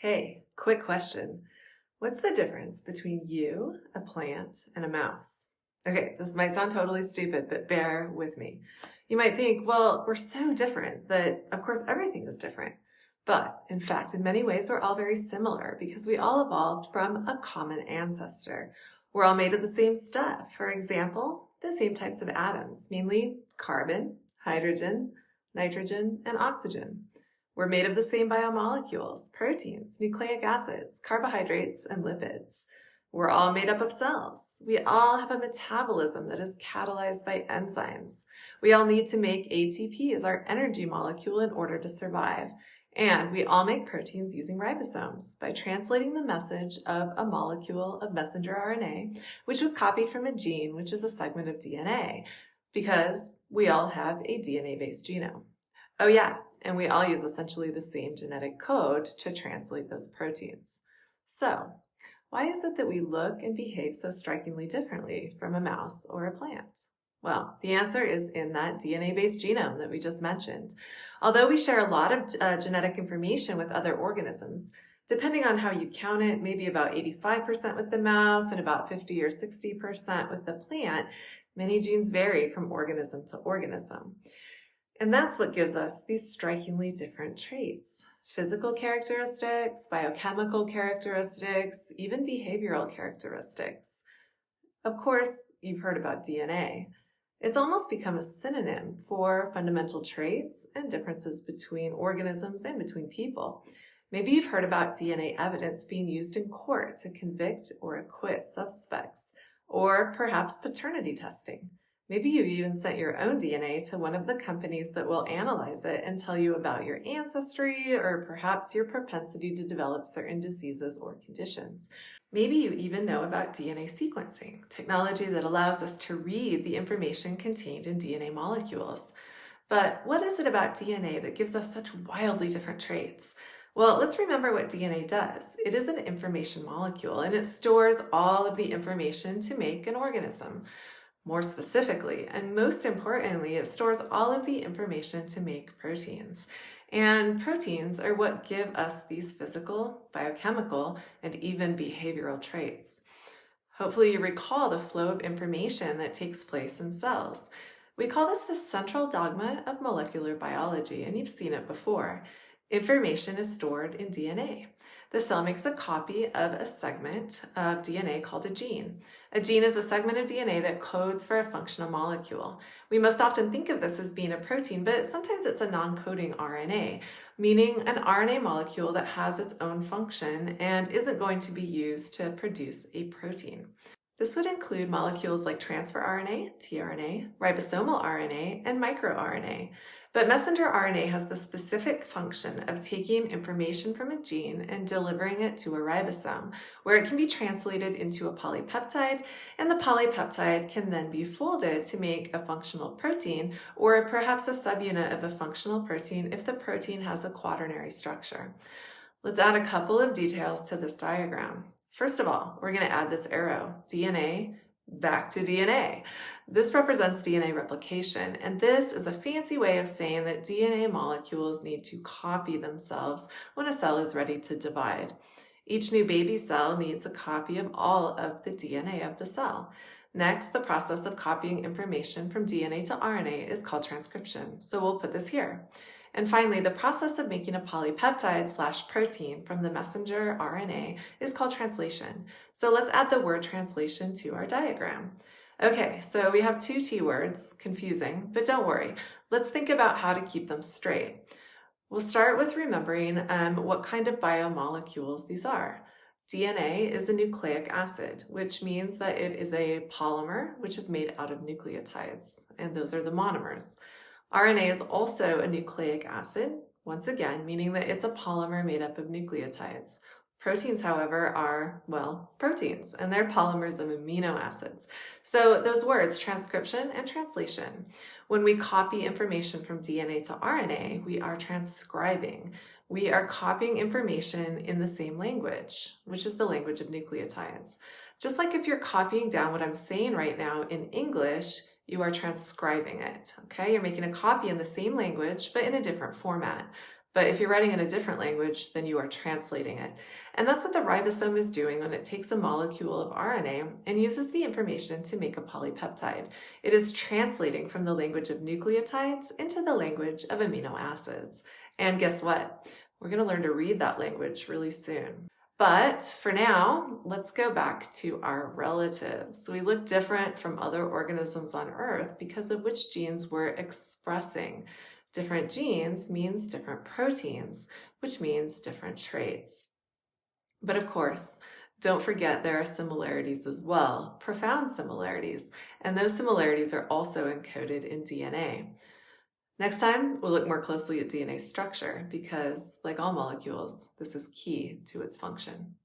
Hey, quick question. What's the difference between you, a plant, and a mouse? Okay, this might sound totally stupid, but bear with me. You might think, well, we're so different that, of course, everything is different. But in fact, in many ways, we're all very similar because we all evolved from a common ancestor. We're all made of the same stuff. For example, the same types of atoms, mainly carbon, hydrogen, nitrogen, and oxygen. We're made of the same biomolecules, proteins, nucleic acids, carbohydrates, and lipids. We're all made up of cells. We all have a metabolism that is catalyzed by enzymes. We all need to make ATP as our energy molecule in order to survive. And we all make proteins using ribosomes by translating the message of a molecule of messenger RNA, which was copied from a gene, which is a segment of DNA, because we all have a DNA-based genome. Oh yeah, and we all use essentially the same genetic code to translate those proteins. So, why is it that we look and behave so strikingly differently from a mouse or a plant? Well, the answer is in that DNA-based genome that we just mentioned. Although we share a lot of genetic information with other organisms, depending on how you count it, maybe about 85% with the mouse and about 50 or 60% with the plant, many genes vary from organism to organism. And that's what gives us these strikingly different traits. Physical characteristics, biochemical characteristics, even behavioral characteristics. Of course, you've heard about DNA. It's almost become a synonym for fundamental traits and differences between organisms and between people. Maybe you've heard about DNA evidence being used in court to convict or acquit suspects, or perhaps paternity testing. Maybe you even sent your own DNA to one of the companies that will analyze it and tell you about your ancestry or perhaps your propensity to develop certain diseases or conditions. Maybe you even know about DNA sequencing, technology that allows us to read the information contained in DNA molecules. But what is it about DNA that gives us such wildly different traits? Well, let's remember what DNA does. It is an information molecule, and it stores all of the information to make an organism. More specifically, and most importantly, it stores all of the information to make proteins. And proteins are what give us these physical, biochemical, and even behavioral traits. Hopefully you recall the flow of information that takes place in cells. We call this the central dogma of molecular biology, and you've seen it before. Information is stored in DNA. The cell makes a copy of a segment of DNA called a gene. A gene is a segment of DNA that codes for a functional molecule. We most often think of this as being a protein, but sometimes it's a non-coding RNA, meaning an RNA molecule that has its own function and isn't going to be used to produce a protein. This would include molecules like transfer RNA, tRNA, ribosomal RNA, and microRNA. But messenger RNA has the specific function of taking information from a gene and delivering it to a ribosome, where it can be translated into a polypeptide, and the polypeptide can then be folded to make a functional protein, or perhaps a subunit of a functional protein if the protein has a quaternary structure. Let's add a couple of details to this diagram. First of all, we're going to add this arrow, DNA back to DNA. This represents DNA replication, and this is a fancy way of saying that DNA molecules need to copy themselves when a cell is ready to divide. Each new baby cell needs a copy of all of the DNA of the cell. Next, the process of copying information from DNA to RNA is called transcription, so we'll put this here. And finally, the process of making a polypeptide/protein from the messenger RNA is called translation. So let's add the word translation to our diagram. Okay, so we have two T words, confusing, but don't worry. Let's think about how to keep them straight. We'll start with remembering what kind of biomolecules these are. DNA is a nucleic acid, which means that it is a polymer, which is made out of nucleotides, and those are the monomers. RNA is also a nucleic acid, once again, meaning that it's a polymer made up of nucleotides. Proteins, however, are, well, proteins, and they're polymers of amino acids. So those words, transcription and translation, when we copy information from DNA to RNA, we are transcribing. We are copying information in the same language, which is the language of nucleotides. Just like if you're copying down what I'm saying right now in English, you are transcribing it, okay? You're making a copy in the same language, but in a different format. But if you're writing in a different language, then you are translating it. And that's what the ribosome is doing when it takes a molecule of RNA and uses the information to make a polypeptide. It is translating from the language of nucleotides into the language of amino acids. And guess what? We're going to learn to read that language really soon. But for now, let's go back to our relatives. We look different from other organisms on Earth because of which genes we're expressing. Different genes means different proteins, which means different traits. But of course, don't forget there are similarities as well, profound similarities, and those similarities are also encoded in DNA. Next time, we'll look more closely at DNA structure because, like all molecules, this is key to its function.